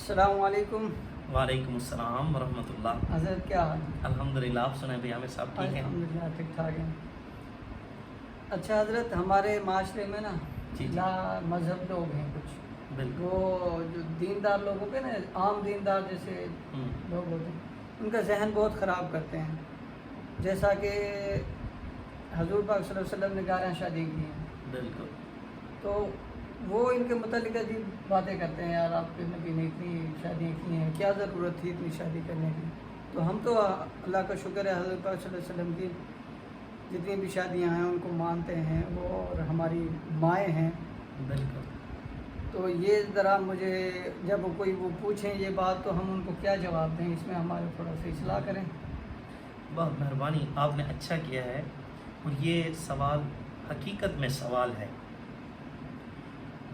السلام علیکم۔ وعلیکم السلام ورحمۃ اللہ۔ حضرت کیا حال ہے؟ الحمدللہ، آپ سنیں بھائی عامر صاحب ٹھیک ہیں؟ الحمدللہ ٹھیک ٹھاک ہیں۔ اچھا حضرت، ہمارے معاشرے میں نا جی لا مذہب لوگ ہیں کچھ، بالکل۔ وہ جو دیندار لوگ ہوتے ہیں نا، عام دیندار جیسے لوگ ہوتے ہیں، ان کا ذہن بہت خراب کرتے ہیں۔ جیسا کہ حضور پاک صلی اللہ علیہ وسلم نے 11 شادی کی ہیں، بالکل تو وہ ان کے متعلق عجیب باتیں کرتے ہیں، یار آپ کے نبی نے اتنی شادیاں کی ہیں، کیا ضرورت تھی اتنی شادی کرنے کی؟ تو ہم تو اللہ کا شکر ہے، حضرت پاک صلی اللہ علیہ وسلم کی جتنی بھی شادیاں ہیں ان کو مانتے ہیں، وہ اور ہماری مائیں ہیں۔ بالکل۔ تو یہ ذرا مجھے جب کوئی وہ پوچھیں یہ بات تو ہم ان کو کیا جواب دیں، اس میں ہمارے تھوڑا سا اصلاح کریں۔ بہت مہربانی، آپ نے اچھا کیا ہے، اور یہ سوال حقیقت میں سوال ہے۔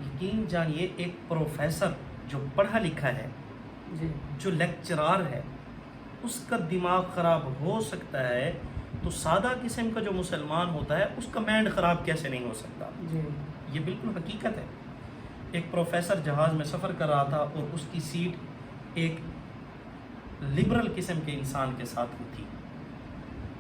یقین جانیے، ایک پروفیسر جو پڑھا لکھا ہے، جی جو لیکچرار ہے، اس کا دماغ خراب ہو سکتا ہے تو سادہ قسم کا جو مسلمان ہوتا ہے اس کا مائنڈ خراب کیسے نہیں ہو سکتا؟ جی یہ بالکل حقیقت ہے۔ ایک پروفیسر جہاز میں سفر کر رہا تھا اور اس کی سیٹ ایک لبرل قسم کے انسان کے ساتھ ہوئی تھی۔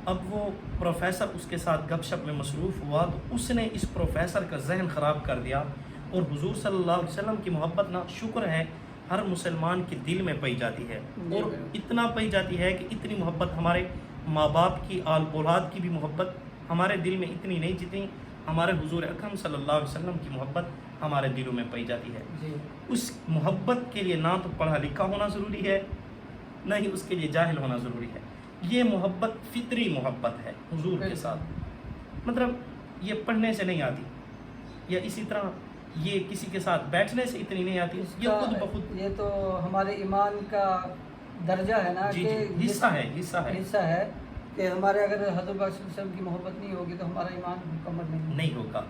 اب وہ پروفیسر اس کے ساتھ گپ شپ میں مصروف ہوا تو اس نے اس پروفیسر کا ذہن خراب کر دیا، اور حضور صلی اللہ علیہ وسلم کی محبت نا شکر ہے ہر مسلمان کے دل میں پائی جاتی ہے، اور اتنا پائی جاتی ہے کہ اتنی محبت ہمارے ماں باپ کی، آل اولاد کی بھی محبت ہمارے دل میں اتنی نہیں جتنی ہمارے حضور اکرم صلی اللہ علیہ وسلم کی محبت ہمارے دلوں میں پائی جاتی ہے۔ جی اس محبت کے لیے نہ تو پڑھا لکھا ہونا ضروری ہے، نہ ہی اس کے لیے جاہل ہونا ضروری ہے۔ یہ محبت فطری محبت ہے حضور کے ساتھ، مطلب یہ پڑھنے سے نہیں آتی، یا اسی طرح یہ کسی کے ساتھ بیٹھنے سے اتنی نہیں آتی، یہ خود بخود یہ تو ہمارے ایمان کا درجہ ہے نا، جی کہ جی حصہ ہے کہ ہمارے اگر حضرت پاک صلی اللہ علیہ وسلم کی محبت نہیں ہوگی تو ہمارا ایمان مکمل نہیں ہوگا۔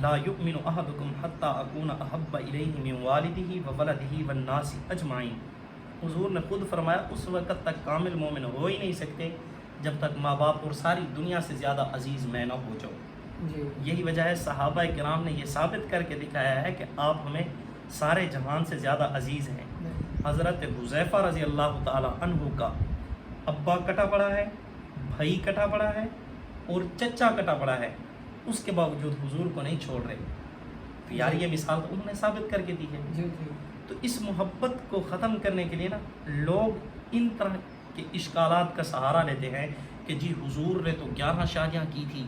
لا یؤمن احدکم حتی اکون احب الیہ من والدہ وولدہ والناس اجمعین۔ حضور نے خود فرمایا اس وقت تک کامل مومن ہو ہی نہیں سکتے جب تک ماں باپ اور ساری دنیا سے زیادہ عزیز میں نہ ہو جاؤ۔ جی یہی وجہ ہے صحابہ کرام نے یہ ثابت کر کے دکھایا ہے کہ آپ ہمیں سارے جہان سے زیادہ عزیز ہیں۔ حضرت حذیفہ رضی اللہ تعالی عنہ کا ابا کٹا پڑا ہے، بھائی کٹا پڑا ہے، اور چچا کٹا پڑا ہے، اس کے باوجود حضور کو نہیں چھوڑ رہے۔ تو یار یہ مثال تو انہوں نے ثابت کر کے دی ہے۔ جی جی تو اس محبت کو ختم کرنے کے لیے نا لوگ ان طرح کے اشکالات کا سہارا لیتے ہیں کہ جی حضور نے تو 11 شادیاں کی تھی،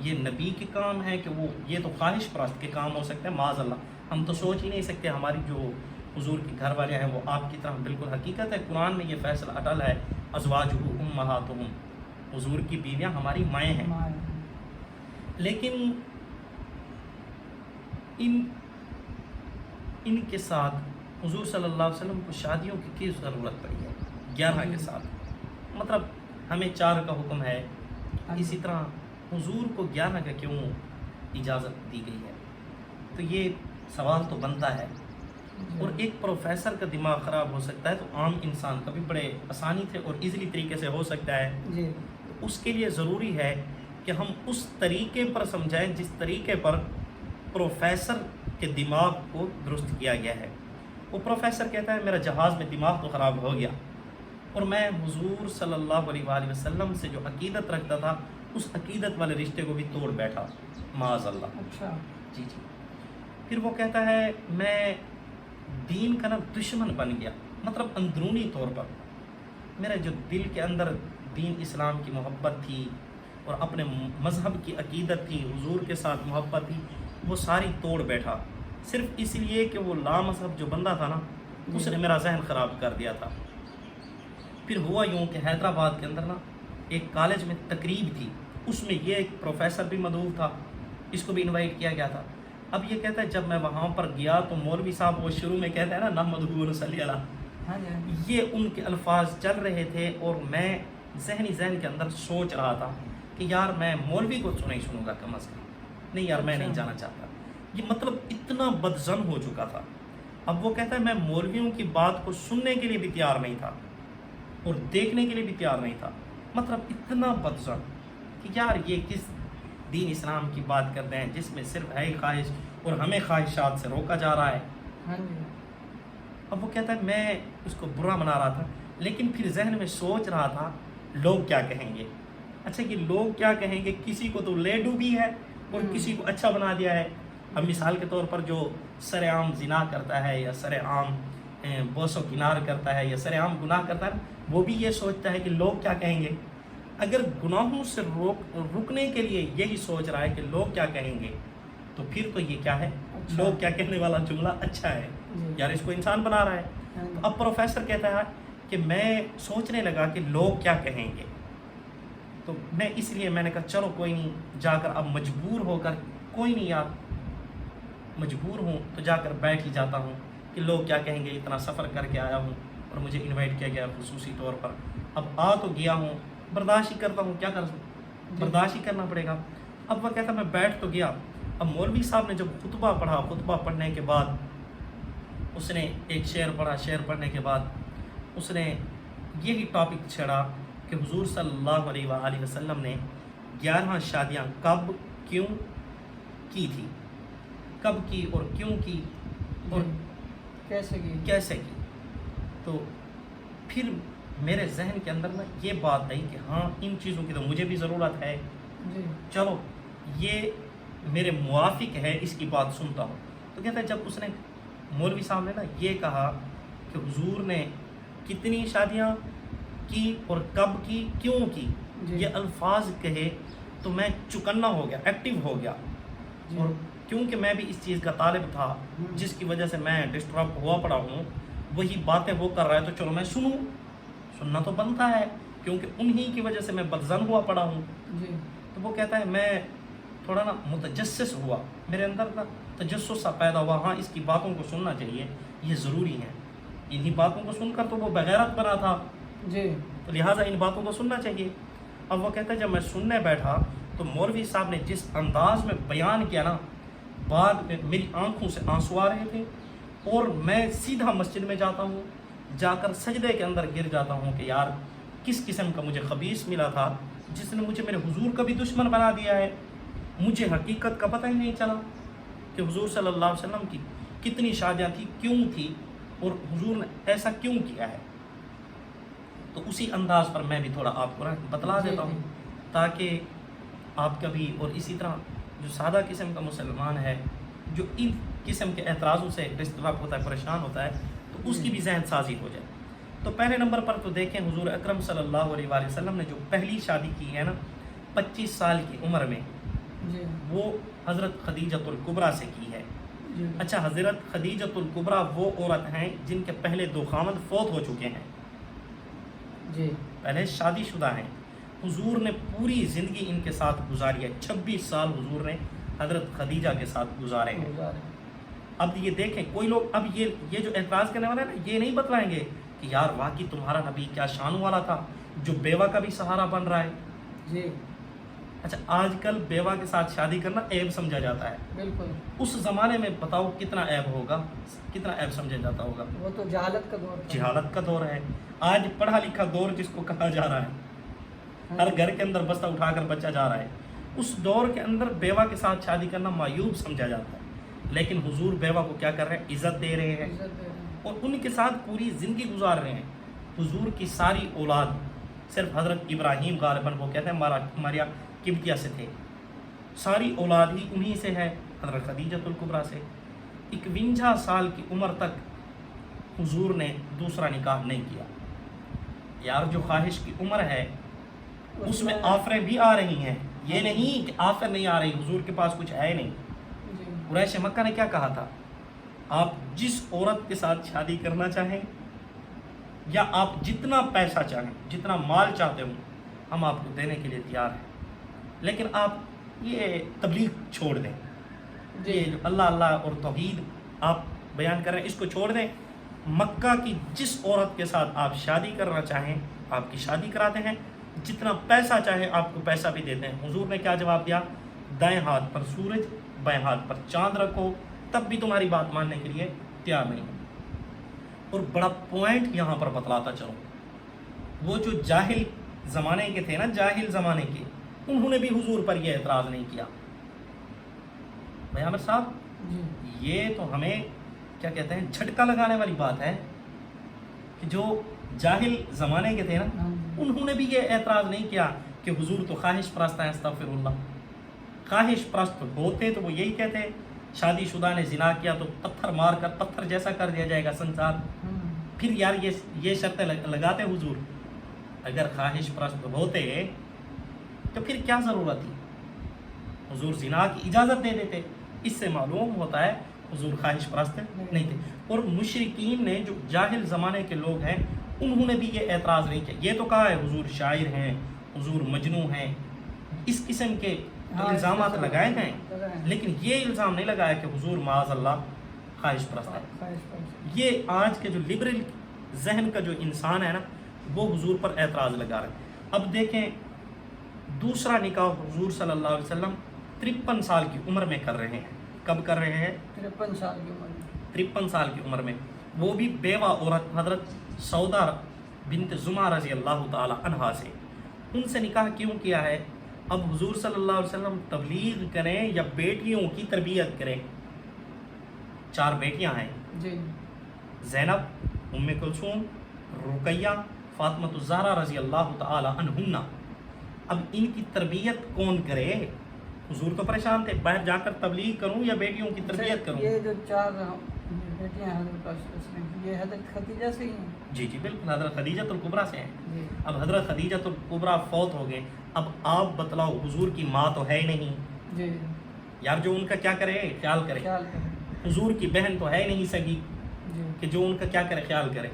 یہ نبی کے کام ہے کہ وہ، یہ تو خواہش پرست کے کام ہو سکتے ہیں، معاذ اللہ ہم تو سوچ ہی نہیں سکتے ہماری جو حضور کے گھر والے ہیں وہ آپ کی طرح۔ بالکل حقیقت ہے، قرآن میں یہ فیصلہ اٹل ہے، ازواجہ امہاتہم، حضور کی بیویاں ہماری مائیں ہیں۔ لیکن ان کے ساتھ حضور صلی اللہ علیہ وسلم کو شادیوں کی کس ضرورت پڑی ہے 11 کے ساتھ؟ مطلب ہمیں 4 کا حکم ہے، اسی طرح حضور کو 11 کا کیوں اجازت دی گئی ہے؟ تو یہ سوال تو بنتا ہے۔ اور ایک پروفیسر کا دماغ خراب ہو سکتا ہے تو عام انسان کا بھی بڑے آسانی سے اور ایزیلی طریقے سے ہو سکتا ہے۔ جی تو اس کے لیے ضروری ہے کہ ہم اس طریقے پر سمجھائیں جس طریقے پر پروفیسر کے دماغ کو درست کیا گیا ہے۔ وہ پروفیسر کہتا ہے میرا جہاز میں دماغ تو خراب ہو گیا، اور میں حضور صلی اللہ علیہ وآلہ وسلم سے جو عقیدت رکھتا تھا اس عقیدت والے رشتے کو بھی توڑ بیٹھا، معاذ اللہ۔ اچھا جی جی۔ پھر وہ کہتا ہے میں دین کا نا دشمن بن گیا، مطلب اندرونی طور پر میرے جو دل کے اندر دین اسلام کی محبت تھی اور اپنے مذہب کی عقیدت تھی، حضور کے ساتھ محبت تھی، وہ ساری توڑ بیٹھا، صرف اس لیے کہ وہ لامذہب جو بندہ تھا نا اس نے میرا ذہن خراب کر دیا تھا۔ پھر ہوا یوں کہ حیدرآباد کے اندر نا ایک کالج میں تقریب تھی، اس میں یہ ایک پروفیسر بھی مدعو تھا، اس کو بھی انوائٹ کیا گیا تھا۔ اب یہ کہتا ہے جب میں وہاں پر گیا تو مولوی صاحب وہ شروع میں کہتے ہیں نا نحمدہ و نصلی علیہ، یہ ان کے الفاظ چل رہے تھے، اور میں ذہن کے اندر سوچ رہا تھا کہ یار میں مولوی کو تو نہیں سنوں گا کم از کم، نہیں یار میں نہیں جانا چاہتا۔ یہ مطلب اتنا بدظن ہو چکا تھا۔ اب وہ کہتا ہے میں مولویوں کی بات کو سننے کے لیے بھی تیار نہیں تھا اور دیکھنے کے لیے بھی تیار نہیں تھا، مطلب اتنا بدظن کہ یار یہ کس دین اسلام کی بات کرتے ہیں جس میں صرف ہے خواہش اور ہمیں خواہشات سے روکا جا رہا ہے۔ ہاں جی اب وہ کہتا ہے میں اس کو برا منا رہا تھا، لیکن پھر ذہن میں سوچ رہا تھا لوگ کیا کہیں گے. اچھا یہ لوگ کیا کہیں گے، کسی کو تو لے ڈوبی ہے اور کسی کو اچھا بنا دیا ہے. اب مثال کے طور پر جو سر عام زنا کرتا ہے یا سر عام بوس و کنار کرتا ہے یا سر عام گناہ کرتا ہے، وہ بھی یہ سوچتا ہے کہ لوگ کیا کہیں گے. اگر گناہوں سے رکنے کے لیے یہی سوچ رہا ہے کہ لوگ کیا کہیں گے، تو پھر تو یہ کیا ہے، لوگ کیا کہنے والا جملہ اچھا ہے یار، اس کو انسان بنا رہا ہے. تو اب پروفیسر کہتا ہے کہ میں سوچنے لگا کہ لوگ کیا کہیں گے، تو میں اس لیے میں نے کہا چلو کوئی نہیں، جا کر اب مجبور ہو کر، کوئی نہیں یار مجبور ہوں تو جا کر بیٹھ ہی جاتا ہوں کہ لوگ کیا کہیں گے. اتنا سفر کر کے آیا ہوں اور مجھے انوائٹ کیا گیا خصوصی طور پر، اب آ تو گیا ہوں، برداشت ہی کرتا ہوں، کیا کر سکتا، برداشت ہی کرنا پڑے گا. اب وہ کہتا میں بیٹھ تو گیا. اب مولوی صاحب نے جب خطبہ پڑھا، خطبہ پڑھنے کے بعد اس نے ایک شعر پڑھا، شعر پڑھنے کے بعد اس نے یہی ٹاپک چھڑا کہ حضور صلی اللہ علیہ وآلہ وسلم نے 11 شادیاں کب کیوں کی تھی، کب کی اور کیوں کی اور کیسے کی. تو پھر میرے ذہن کے اندر میں یہ بات آئی کہ ہاں ان چیزوں کی تو مجھے بھی ضرورت ہے، چلو یہ میرے موافق ہے، اس کی بات سنتا ہوں. تو کہتا ہے جب اس نے مولوی صاحب نے نا یہ کہا کہ حضور نے کتنی شادیاں کی اور کب کی، کیوں کی، یہ الفاظ کہے تو میں چکنا ہو گیا، ایکٹیو ہو گیا. اور کیونکہ میں بھی اس چیز کا طالب تھا جس کی وجہ سے میں ڈسٹرب ہوا پڑا ہوں، وہی باتیں وہ کر رہا ہے تو چلو میں سنوں، سننا تو بنتا ہے کیونکہ انہی کی وجہ سے میں بدظن ہوا پڑا ہوں. تو وہ کہتا ہے میں تھوڑا نا متجسس ہوا، میرے اندر نا تجسس سا پیدا ہوا، ہاں اس کی باتوں کو سننا چاہیے، یہ ضروری ہے. انہی باتوں کو سن کر تو وہ بغیرت بنا تھا، تو لہٰذا ان باتوں کو سننا چاہیے. اب وہ کہتا ہے جب میں سننے بیٹھا تو مولوی صاحب نے جس انداز میں بیان کیا نا، بعد میں میری آنکھوں سے آنسو آ رہے تھے اور میں سیدھا مسجد میں جاتا ہوں، جا کر سجدے کے اندر گر جاتا ہوں کہ یار کس قسم کا مجھے خبیث ملا تھا جس نے مجھے میرے حضور کا بھی دشمن بنا دیا ہے. مجھے حقیقت کا پتہ ہی نہیں چلا کہ حضور صلی اللہ علیہ وسلم کی کتنی شادیاں تھی، کیوں تھی اور حضور نے ایسا کیوں کیا ہے. تو اسی انداز پر میں بھی تھوڑا آپ کو بتلا دیتا ہوں تاکہ آپ کا بھی، اور اسی طرح جو سادہ قسم کا مسلمان ہے جو ان قسم کے اعتراضوں سے ڈسٹرب ہوتا ہے، پریشان ہوتا ہے، تو اس کی بھی ذہن سازی ہو جائے. تو پہلے نمبر پر تو دیکھیں حضور اکرم صلی اللہ علیہ وآلہ وسلم نے جو پہلی شادی کی ہے نا 25 سال کی عمر میں، وہ حضرت خدیجۃ الکبریٰ سے کی ہے. اچھا حضرت خدیجۃ الکبریٰ وہ عورت ہیں جن کے پہلے 2 خاوند فوت ہو چکے ہیں، پہلے شادی شدہ ہیں. حضور نے پوری زندگی ان کے ساتھ گزاری ہے، 26 سال حضور نے حضرت خدیجہ کے ساتھ گزارے ہیں. اب یہ دیکھیں کوئی لوگ اب یہ جو اعتراض کرنے والے ہیں نا، یہ نہیں بتلائیں گے کہ یار واقعی تمہارا نبی کیا شان والا تھا جو بیوہ کا بھی سہارا بن رہا ہے. اچھا آج کل بیوہ کے ساتھ شادی کرنا عیب سمجھا جاتا ہے، بالکل. اس زمانے میں بتاؤ کتنا عیب ہوگا، کتنا عیب سمجھا جاتا ہوگا. وہ تو جہالت کا دور تھا. جہالت کا دور ہے. آج پڑھا لکھا دور جس کو کہا جا رہا ہے، ہر گھر کے اندر بستہ اٹھا کر بچہ جا رہا ہے. اس دور کے اندر بیوہ کے ساتھ شادی کرنا معیوب سمجھا جاتا ہے، لیکن حضور بیوہ کو کیا کر رہے ہیں، عزت دے رہے ہیں اور ان کے ساتھ پوری زندگی گزار رہے ہیں. حضور کی ساری اولاد صرف حضرت ابراہیم غالباً وہ کہتے ہیں ماریا قبطیہ سے تھے، ساری اولاد ہی انہی سے ہے، حضرت خدیجۃ الکبریٰ سے. 51 سال کی عمر تک حضور نے دوسرا نکاح نہیں کیا. یار جو خواہش کی عمر ہے اس میں آفریں بھی آ رہی ہیں، یہ نہیں کہ آفر نہیں آ رہی، حضور کے پاس کچھ ہے نہیں. قریش مکہ نے کیا کہا تھا، آپ جس عورت کے ساتھ شادی کرنا چاہیں یا آپ جتنا پیسہ چاہیں، جتنا مال چاہتے ہوں، ہم آپ کو دینے کے لیے تیار ہیں، لیکن آپ یہ تبلیغ چھوڑ دیں، یہ جو اللہ اللہ اور توحید آپ بیان کر رہے ہیں اس کو چھوڑ دیں. مکہ کی جس عورت کے ساتھ آپ شادی کرنا چاہیں آپ کی شادی کراتے ہیں، جتنا پیسہ چاہیں آپ کو پیسہ بھی دیتے ہیں. حضور نے کیا جواب دیا، دائیں ہاتھ پر سورج بائیں ہاتھ پر چاند رکھو تب بھی تمہاری بات ماننے کے لیے تیار نہیں. اور بڑا پوائنٹ یہاں پر بتلاتا چلوں، وہ جو جاہل زمانے کے تھے نا، جاہل زمانے کے، انہوں نے بھی حضور پر یہ اعتراض نہیں کیا. بھائی عامر صاحب یہ تو ہمیں کیا کہتے ہیں جھٹکا لگانے والی بات ہے کہ جو جاہل زمانے کے تھے نا ہاں جی، انہوں نے بھی یہ اعتراض نہیں کیا کہ حضور تو خواہش پرست ہیں، استغفر اللہ. خواہش پرست ہوتے تو وہ یہی کہتے شادی شدہ نے زنا کیا تو پتھر مار کر پتھر جیسا کر دیا جائے گا سنسار. ہاں پھر یار یہ شرطیں لگاتے حضور. اگر خواہش پرست ہوتے تو پھر کیا ضرورت تھی؟ حضور زنا کی اجازت دے دیتے. اس سے معلوم ہوتا ہے حضور خواہش پرست نہیں تھے. اور مشرکین نے جو جاہل زمانے کے لوگ ہیں انہوں نے بھی یہ اعتراض نہیں کیا. یہ تو کہا ہے حضور شاعر ہیں، حضور مجنوں ہیں، اس قسم کے ہاں، الزامات اس سے لگائے ہیں، لگائے ہیں۔ لیکن یہ الزام نہیں لگایا کہ حضور معاذ اللہ خواہش پرست ہے. خواہش پرست۔ یہ آج کے جو لبرل ذہن کا جو انسان ہے نا وہ حضور پر اعتراض لگا رہے ہیں. اب دیکھیں دوسرا نکاح حضور صلی اللہ علیہ وسلم 53 سال کی عمر میں کر رہے ہیں. کب کر رہے ہیں؟ 53 سال کی عمر میں۔ 53 سال کی عمر میں، وہ بھی بیوہ عورت حضرت سودا بنت زمعہ رضی اللہ تعالی عنہا سے. ان سے نکاح کیوں کیا ہے؟ اب حضور صلی اللہ علیہ وسلم تبلیغ کریں یا بیٹیوں کی تربیت کریں؟ 4 بیٹیاں ہیں، جی زینب، ام کلثوم، رقیہ، فاطمۃ الزہرا رضی اللہ تعالی عنہن. اب ان کی تربیت کون کرے؟ حضور تو پریشان تھے، باہر جا کر تبلیغ کروں یا بیٹیوں کی تربیت کروں؟ یہ جو 4 بیٹیاں ہیں حضرت پاک صلی اللہ علیہ وسلم کی، یہ حضرت خدیجہ سے ہی ہیں؟ جی جی بالکل، حضرت خدیجہ الکبریٰ سے ہیں. جی اب حضرت خدیجہ الکبریٰ فوت ہو گئے. اب آپ بتلاؤ حضور کی ماں تو ہے ہی نہیں جی، یار، جو ان کا کیا کرے خیال کرے. خیال کریں۔ حضور کی بہن تو ہے ہی نہیں سگی جی کہ جو ان کا کیا کرے خیال کرے.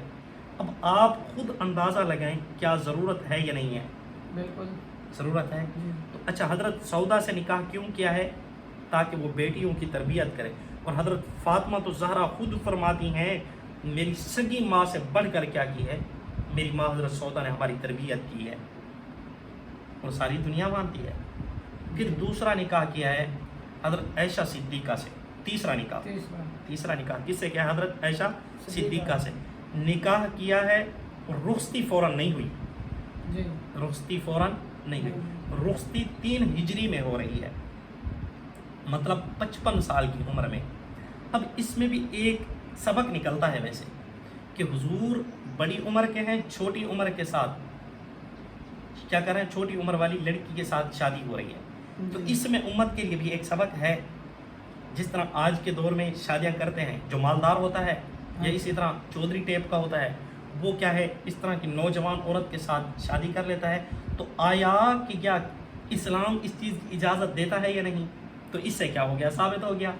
اب آپ خود اندازہ لگائیں کیا ضرورت ہے یا نہیں ہے؟ بالکل ضرورت ہے. جی تو اچھا حضرت سودا سے نکاح کیوں کیا ہے؟ تاکہ وہ بیٹیوں کی تربیت کرے. اور حضرت فاطمہ تو زہرا خود فرماتی ہیں میری سگی ماں سے بڑھ کر کیا کی ہے؟ میری ماں حضرت سودا نے ہماری تربیت کی ہے، اور ساری دنیا مانتی ہے. پھر دوسرا نکاح کیا ہے حضرت عائشہ صدیقہ سے. تیسرا نکاح کس سے کیا ہے؟ حضرت عائشہ صدیقہ سے نکاح کیا ہے. رخصتی فوراً نہیں ہوئی، جی رخصتی فوراً نہیں ہوئی. رخصتی 3 ہجری میں ہو رہی ہے، مطلب 55 سال کی عمر میں. اب اس میں بھی ایک سبق نکلتا ہے ویسے کہ حضور بڑی عمر کے ہیں، چھوٹی عمر کے ساتھ کیا کر رہے ہیں؟ چھوٹی عمر والی لڑکی کے ساتھ شادی ہو رہی ہے. تو اس میں امت کے لیے بھی ایک سبق ہے. جس طرح آج کے دور میں شادیاں کرتے ہیں جو مالدار ہوتا ہے یا اسی طرح چودھری ٹیپ کا ہوتا ہے، وہ کیا ہے اس طرح کی نوجوان عورت کے ساتھ شادی کر لیتا ہے. تو آیا کہ کیا اسلام اس چیز کی اجازت دیتا ہے یا نہیں؟ تو اس سے کیا ہو گیا؟ ثابت ہو گیا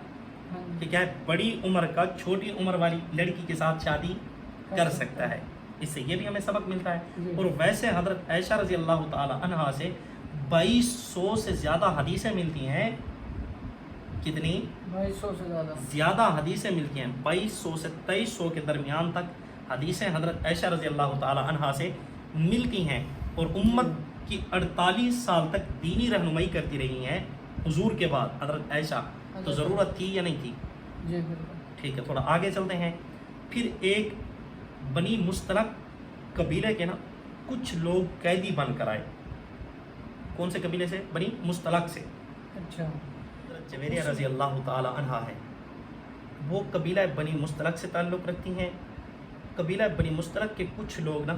کہ کیا ہے بڑی عمر کا چھوٹی عمر والی لڑکی کے ساتھ شادی کر سکتا ہے. اس سے یہ بھی ہمیں سبق ملتا ہے. اور ویسے حضرت عائشہ رضی اللہ تعالی عنہا سے 2200 سے زیادہ حدیثیں ملتی ہیں. کتنی؟ 2200 سے زیادہ حدیثیں ملتی ہیں. 2200 سے 2300 کے درمیان تک حدیثیں حضرت عائشہ رضی اللہ تعالی عنہا سے ملتی ہیں. اور امت کی 48 سال تک دینی رہنمائی کرتی رہی ہیں حضور کے بعد حضرت عائشہ. تو ضرورت تھی یا نہیں تھی؟ جی بالکل. ٹھیک ہے، تھوڑا آگے چلتے ہیں. پھر ایک بنی مستلق قبیلے کے نا کچھ لوگ قیدی بن کر آئے. کون سے قبیلے سے؟ بنی مستلق سے. اچھا. حضرت جویریہ رضی اللہ تعالی عنہا ہے، وہ قبیلہ بنی مستلق سے تعلق رکھتی ہیں. قبیلہ بنی مستلق کے کچھ لوگ نا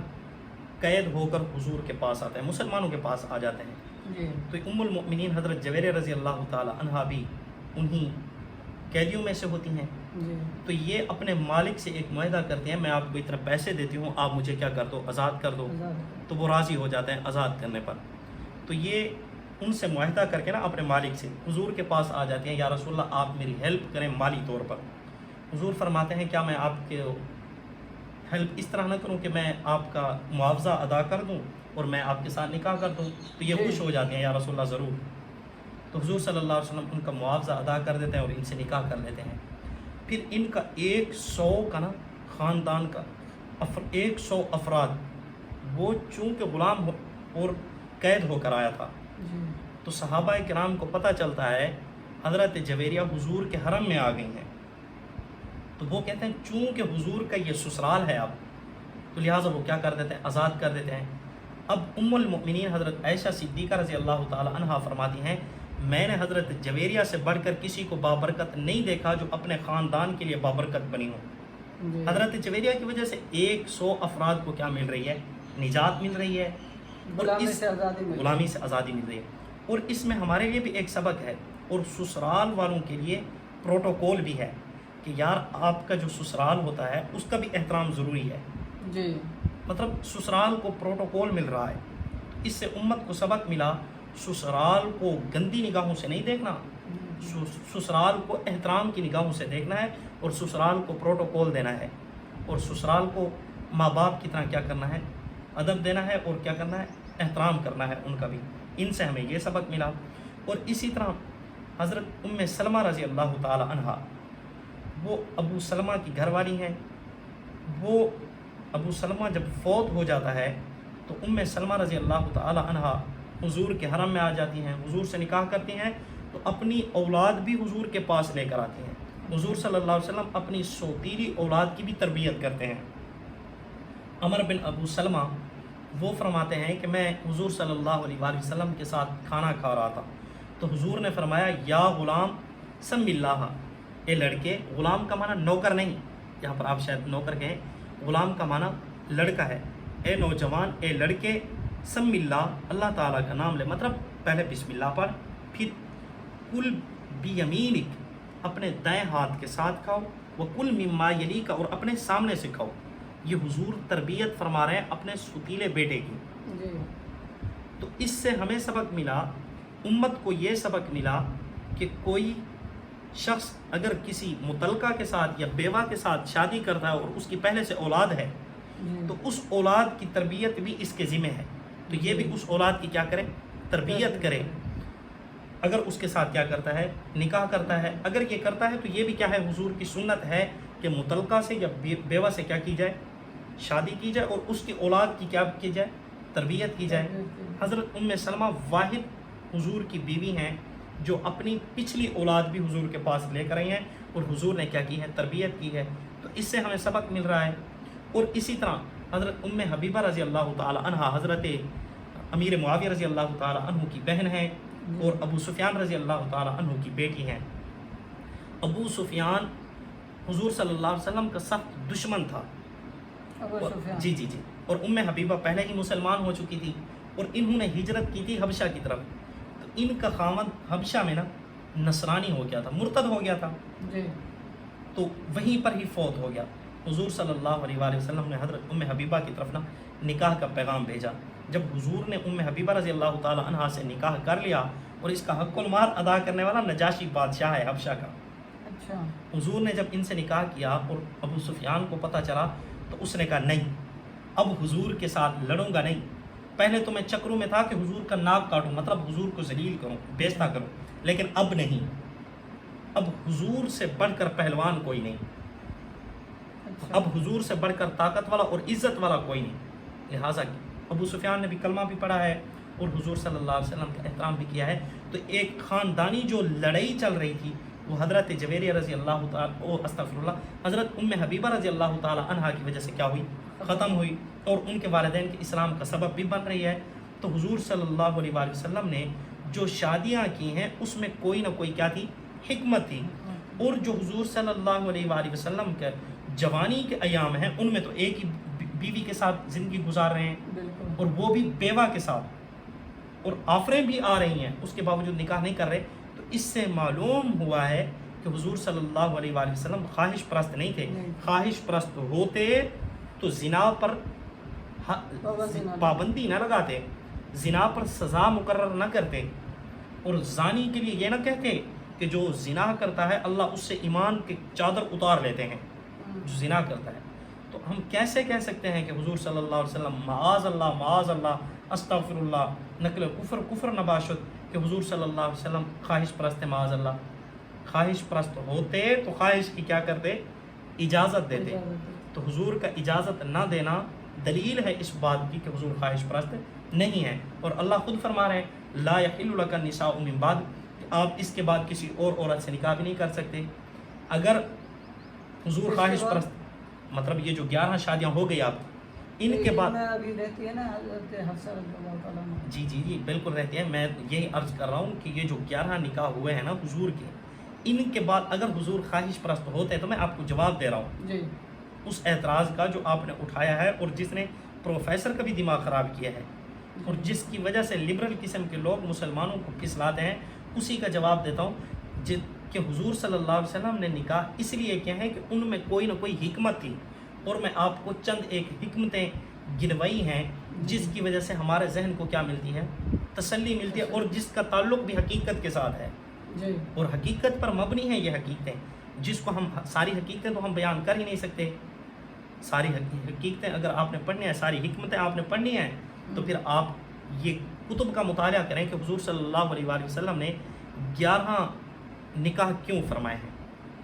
قید ہو کر حضور کے پاس آتے ہیں، مسلمانوں کے پاس آ جاتے ہیں. جی تو ام المؤمنین حضرت جویریہ رضی اللہ تعالی عنہا بھی انہی قیدیوں میں سے ہوتی ہیں. جی تو یہ اپنے مالک سے ایک معاہدہ کرتے ہیں میں آپ کو اتنا پیسے دیتی ہوں، آپ مجھے کیا کر دو؟ آزاد کر دو. تو وہ راضی ہو جاتے ہیں آزاد کرنے پر. تو یہ ان سے معاہدہ کر کے نا اپنے مالک سے حضور کے پاس آ جاتی ہیں، یا رسول اللہ آپ میری ہیلپ کریں مالی طور پر. حضور فرماتے ہیں کیا میں آپ کے ہیلپ اس طرح نہ کروں کہ میں آپ کا معاوضہ ادا کر دوں اور میں آپ کے ساتھ نکاح کر دوں؟ تو یہ خوش ہو جاتے ہیں، یا رسول اللہ ضرور. تو حضور صلی اللہ علیہ وسلم ان کا معاوضہ ادا کر دیتے ہیں اور ان سے نکاح کر لیتے ہیں. پھر ان کا 100 کا نا خاندان کا 100 افراد وہ چونکہ غلام اور قید ہو کر آیا تھا. جی تو صحابہ کرام کو پتہ چلتا ہے حضرت جویریہ حضور کے حرم میں آ گئی ہیں. تو وہ کہتے ہیں چونکہ حضور کا یہ سسرال ہے اب، تو لہٰذا وہ کیا کر دیتے ہیں؟ آزاد کر دیتے ہیں. اب ام المؤمنین حضرت عائشہ صدیقہ رضی اللہ تعالی عنہا فرماتی ہیں میں نے حضرت جویریہ سے بڑھ کر کسی کو بابرکت نہیں دیکھا جو اپنے خاندان کے لیے بابرکت بنی ہو۔ جی حضرت جویریہ کی وجہ سے 100 افراد کو کیا مل رہی ہے؟ نجات مل رہی ہے، اور غلامی سے آزادی ملی۔ غلامی سے آزادی مل رہی ہے۔ اور اس میں ہمارے لیے بھی ایک سبق ہے، اور سسرال والوں کے لیے پروٹوکول بھی ہے کہ یار آپ کا جو سسرال ہوتا ہے اس کا بھی احترام ضروری ہے۔ جی مطلب سسرال کو پروٹوکول مل رہا ہے، اس سے امت کو سبق ملا، سسرال کو گندی نگاہوں سے نہیں دیکھنا، سسرال کو احترام کی نگاہوں سے دیکھنا ہے، اور سسرال کو پروٹوکول دینا ہے، اور سسرال کو ماں باپ کی طرح کیا کرنا ہے؟ ادب دینا ہے، اور کیا کرنا ہے؟ احترام کرنا ہے ان کا بھی۔ ان سے ہمیں یہ سبق ملا۔ اور اسی طرح حضرت ام سلمہ رضی اللہ تعالی عنہا، وہ ابو سلمہ کی گھر والی ہیں۔ وہ ابو سلمہ جب فوت ہو جاتا ہے تو ام سلمہ رضی اللہ تعالی عنہا حضور کے حرم میں آ جاتی ہیں، حضور سے نکاح کرتی ہیں، تو اپنی اولاد بھی حضور کے پاس لے کر آتی ہیں۔ حضور صلی اللہ علیہ وسلم اپنی سوتیلی اولاد کی بھی تربیت کرتے ہیں۔ عمر بن ابو سلمہ وہ فرماتے ہیں کہ میں حضور صلی اللہ علیہ وآلہ وسلم کے ساتھ کھانا کھا رہا تھا، تو حضور نے فرمایا یا غلام سم اللہ، اے لڑکے، غلام کا معنی نوکر نہیں، یہاں پر آپ شاید نوکر کہیں، غلام کا معنی لڑکا ہے، اے نوجوان، اے لڑکے، سم اللہ، اللہ تعالیٰ کا نام لے، مطلب پہلے بسم اللہ پڑھ، پھر کل بیمینک، اپنے دائیں ہاتھ کے ساتھ کھاؤ، وہ کل مما یلیک، اور اپنے سامنے سے کھاؤ۔ یہ حضور تربیت فرما رہے ہیں اپنے ستیلے بیٹے کی۔ جی تو اس سے ہمیں سبق ملا، امت کو یہ سبق ملا کہ کوئی شخص اگر کسی متعلقہ کے ساتھ یا بیوہ کے ساتھ شادی کرتا ہے اور اس کی پہلے سے اولاد ہے، تو اس اولاد کی تربیت بھی اس کے ذمہ ہے، تو یہ بھی اس اولاد کی کیا کرے؟ تربیت کرے۔ اگر اس کے ساتھ کیا کرتا ہے؟ نکاح کرتا ہے، اگر یہ کرتا ہے تو یہ بھی کیا ہے؟ حضور کی سنت ہے کہ متعلقہ سے یا بیوہ سے کیا کی جائے؟ شادی کی جائے، اور اس کی اولاد کی کیا کی جائے؟ تربیت کی جائے۔ حضرت ام سلمہ واحد حضور کی بیوی ہیں جو اپنی پچھلی اولاد بھی حضور کے پاس لے کر آئی ہیں، اور حضور نے کیا کی ہے؟ تربیت کی ہے۔ تو اس سے ہمیں سبق مل رہا ہے۔ اور اسی طرح حضرت ام حبیبہ رضی اللہ تعالی عنہ حضرت امیر معاویہ رضی اللہ تعالی عنہ کی بہن ہیں، اور ابو سفیان رضی اللہ تعالی عنہ کی بیٹی ہیں۔ ابو سفیان حضور صلی اللہ علیہ وسلم کا سخت دشمن تھا۔ جی جی جی اور ام حبیبہ پہلے ہی مسلمان ہو چکی تھی، اور انہوں نے ہجرت کی تھی حبشہ کی طرف، تو ان کا خاوند حبشہ میں نا نصرانی ہو گیا تھا، مرتد ہو گیا تھا، جی تو وہیں پر ہی فوت ہو گیا۔ حضور صلی اللہ علیہ وآلہ وسلم نے حضرت ام حبیبہ کی طرف نا نکاح کا پیغام بھیجا۔ جب حضور نے ام حبیبہ رضی اللہ تعالی عنہا سے نکاح کر لیا، اور اس کا حق المہر ادا کرنے والا نجاشی بادشاہ ہے حبشہ کا، اچھا حضور نے جب ان سے نکاح کیا اور ابو سفیان کو پتہ چلا، تو اس نے کہا نہیں، اب حضور کے ساتھ لڑوں گا نہیں۔ پہلے تو میں چکروں میں تھا کہ حضور کا ناک کاٹوں، مطلب حضور کو ذلیل کروں، بیزتا کروں، لیکن اب نہیں، اب حضور سے بڑھ کر پہلوان کوئی نہیں، اب حضور سے بڑھ کر طاقت والا اور عزت والا کوئی نہیں۔ لہٰذا ابو سفیان نے بھی کلمہ بھی پڑھا ہے، اور حضور صلی اللہ علیہ وسلم کا احترام بھی کیا ہے۔ تو ایک خاندانی جو لڑائی چل رہی تھی وہ حضرت جویریہ رضی اللہ تعالیٰ استغفر اللہ حضرت ام حبیبہ رضی اللہ تعالیٰ عنہا کی وجہ سے کیا ہوئی؟ ختم ہوئی، اور ان کے والدین کے اسلام کا سبب بھی بن رہی ہے۔ تو حضور صلی اللہ علیہ وآلہ وسلم نے جو شادیاں کی ہیں اس میں کوئی نہ کوئی کیا تھی؟ حکمت تھی۔ اور جو حضور صلی اللہ علیہ وآلہ وسلم کے جوانی کے ایام ہیں ان میں تو ایک ہی بیوی کے ساتھ زندگی گزار رہے ہیں، اور وہ بھی بیوہ کے ساتھ، اور آفریں بھی آ رہی ہیں، اس کے باوجود نکاح نہیں کر رہے۔ تو اس سے معلوم ہوا ہے کہ حضور صلی اللہ علیہ وآلہ وسلم خواہش پرست نہیں تھے۔ خواہش پرست ہوتے تو زنا پر پابندی نہ لگاتے، زنا پر سزا مقرر نہ کرتے، اور زانی کے لیے یہ نہ کہتے کہ جو زنا کرتا ہے اللہ اس سے ایمان کی چادر اتار لیتے ہیں جو زنا کرتا ہے۔ تو ہم کیسے کہہ سکتے ہیں کہ حضور صلی اللہ علیہ وسلم معاذ اللہ استغفر اللہ نقل کفر نباشت کہ حضور صلی اللہ علیہ وسلم خواہش پرست تھے؟ معاذ اللہ، خواہش پرست ہوتے تو خواہش کی کیا کرتے؟ اجازت دیتے۔ تو حضور کا اجازت نہ دینا دلیل ہے اس بات کی کہ حضور خواہش پرست نہیں ہے، اور اللہ خود فرما رہے ہیں لا یحل لک النساء من بعد، کہ آپ اس کے بعد کسی اور عورت سے نکاح بھی نہیں کر سکتے۔ اگر حضور خواہش پرست، مطلب یہ جو 11 شادیاں ہو گئی آپ، ان کے بعد میں ابھی رہتی ہے نا حضرت حفصہ رضی اللہ تعالیٰ عنہ. جی بالکل رہتے ہیں. میں یہی عرض کر رہا ہوں کہ یہ جو 11 نکاح ہوئے ہیں نا حضور کے، ان کے بعد اگر حضور خواہش پرست ہوتے تو میں آپ کو جواب دے رہا ہوں جی اس اعتراض کا جو آپ نے اٹھایا ہے، اور جس نے پروفیسر کا بھی دماغ خراب کیا ہے، اور جس کی وجہ سے لبرل قسم کے لوگ مسلمانوں کو پھسلاتے ہیں، اسی کا جواب دیتا ہوں کہ حضور صلی اللہ علیہ وسلم نے نکاح اس لیے کیا ہے کہ ان میں کوئی نہ کوئی حکمت تھی، اور میں آپ کو چند ایک حکمتیں گنوائی ہیں جس کی وجہ سے ہمارے ذہن کو کیا ملتی ہے، تسلی ملتی ہے، اور جس کا تعلق بھی حقیقت کے ساتھ ہے، جی اور حقیقت پر مبنی ہے یہ حقیقتیں، جس کو ہم ساری حقیقتیں تو ہم بیان کر ہی نہیں سکتے. ساری حقیقتیں اگر آپ نے پڑھنی ہے، ساری حکمتیں آپ نے پڑھنی ہیں، تو پھر آپ یہ کتب کا مطالعہ کریں کہ حضور صلی اللہ علیہ وآلہ وسلم نے 11 نکاح کیوں فرمائے ہیں،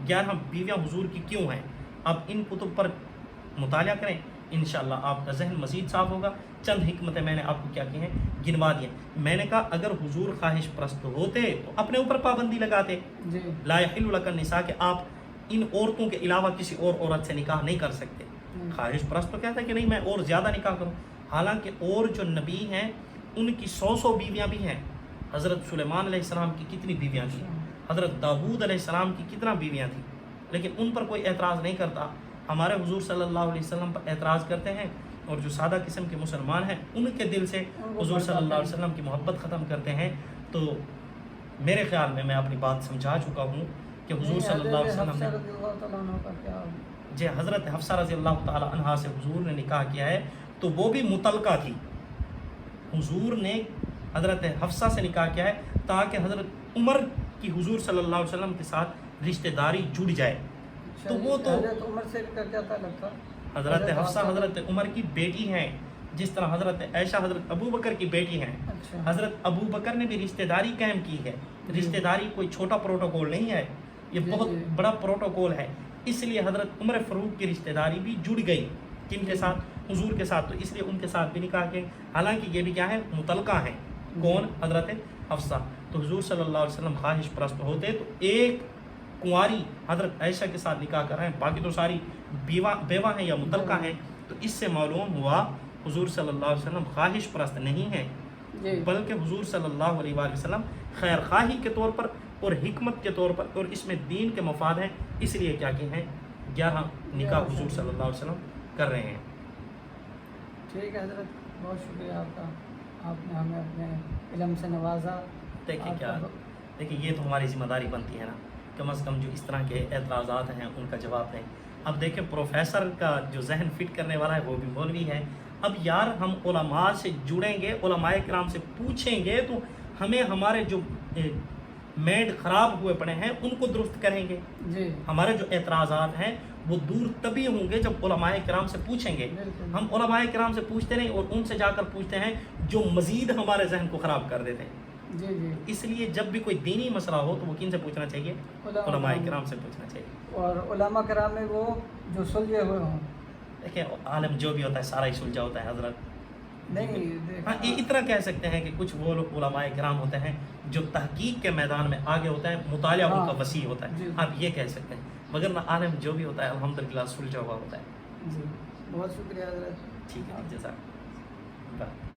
11 بیویاں حضور کی کیوں ہیں. آپ ان کتب پر مطالعہ کریں، انشاءاللہ آپ کا ذہن مزید صاف ہوگا. چند حکمتیں میں نے آپ کو کیا کی ہیں، گنوا دی ہیں. میں نے کہا اگر حضور خواہش پرست ہوتے تو اپنے اوپر پابندی لگاتے، جی لا یحل لک النساء، کہ آپ ان عورتوں کے علاوہ کسی اور عورت سے نکاح نہیں کر سکتے. خواہش پرست تو کہتا ہے کہ نہیں میں اور زیادہ نکاح کروں، حالانکہ اور جو نبی ہیں ان کی 100 بیویاں بھی ہیں. حضرت سلیمان علیہ السلام کی کتنی بیویاں تھیں، حضرت داؤد علیہ السلام کی کتنا بیویاں تھیں، لیکن ان پر کوئی اعتراض نہیں کرتا. ہمارے حضور صلی اللہ علیہ وسلم پر اعتراض کرتے ہیں، اور جو سادہ قسم کے مسلمان ہیں ان کے دل سے حضور صلی اللہ علیہ وسلم کی محبت ختم کرتے ہیں. تو میرے خیال میں اپنی بات سمجھا چکا ہوں کہ حضور صلی اللہ علیہ وسلم نے رضی اللہ تعالیٰ عنہ کا کیا. جی حضرت حفصہ رضی اللہ تعالی عنہا سے حضور نے نکاح کیا ہے، تو وہ بھی مطلقہ تھی. حضور نے حضرت حفصہ سے نکاح کیا ہے تاکہ حضرت عمر کی حضور صلی اللہ علیہ وسلم کے ساتھ رشتہ داری جڑ جائے. تو وہ تو حضرت عمر سے کا کیا تعلق تھا؟ حضرت حفصہ حضرت عمر کی بیٹی ہیں، جس طرح حضرت عائشہ حضرت ابو بکر کی بیٹی ہیں. اچھا حضرت ابو بکر نے بھی رشتہ داری قائم کی ہے. رشتہ داری کوئی چھوٹا پروٹوکول نہیں ہے، یہ بہت بڑا پروٹوکول ہے. اس لیے حضرت عمر فاروق کی رشتہ داری بھی جڑ گئی، کن کے ساتھ، حضور کے ساتھ. تو اس لیے ان کے ساتھ بھی نکاح کے، حالانکہ یہ بھی کیا ہے، مطلقہ ہیں. کون؟ حضرت حفصہ. تو حضور صلی اللہ علیہ وسلم خواہش پرست ہوتے تو ایک کنواری حضرت عائشہ کے ساتھ نکاح کر رہے ہیں، باقی تو ساری بیوہ ہیں یا مطلقہ ہیں. تو اس سے معلوم ہوا حضور صلی اللہ علیہ وسلم خواہش پرست نہیں ہیں، بلکہ حضور صلی اللہ علیہ وآلہ وسلم خیر خواہی کے طور پر اور حکمت کے طور پر، اور اس میں دین کے مفاد ہیں، اس لیے کیا کہ ہیں 11 نکاح حضور صلی اللہ علیہ وسلم کر رہے ہیں. ٹھیک ہے حضرت، بہت شکریہ آپ کا، آپ نے ہمیں اپنے علم سے نوازا. دیکھیں یہ تو ہماری ذمہ داری بنتی ہے نا، کم از کم جو اس طرح کے اعتراضات ہیں ان کا جواب دیں. اب دیکھیں پروفیسر کا جو ذہن فٹ کرنے والا ہے وہ بھی مولوی ہے. اب یار ہم علماء سے جڑیں گے، علماء کرام سے پوچھیں گے، تو ہمیں ہمارے جو میڈ خراب ہوئے پڑے ہیں ان کو درست کریں گے. جی ہمارے جو اعتراضات ہیں وہ دور تبھی ہوں گے جب علماء کرام سے پوچھیں گے. ہم علماء کرام سے پوچھتے نہیں اور ان سے جا کر پوچھتے ہیں جو مزید ہمارے ذہن کو خراب کر دیتے ہیں. جی اس لیے جب بھی کوئی دینی مسئلہ ہو تو وہ کن سے پوچھنا چاہیے؟ علماء کرام سے پوچھنا چاہیے. اور علماء کرام میں وہ جو سلجھے ہوئے ہوں. دیکھیں عالم جو بھی ہوتا ہے سارا ہی سلجھا ہوتا ہے حضرت. نہیں ہاں اتنا کہہ سکتے ہیں کہ کچھ وہ علماء کرام ہوتے ہیں جو تحقیق کے میدان میں آگے ہوتا ہے، مطالعہ ان کا وسیع ہوتا ہے، آپ یہ کہہ سکتے ہیں. مگر نہ عالم جو بھی ہوتا ہے الحمدللہ سلجھا ہوا ہوتا ہے. جی بہت شکریہ حضرت. ٹھیک ہے جزاک اللہ.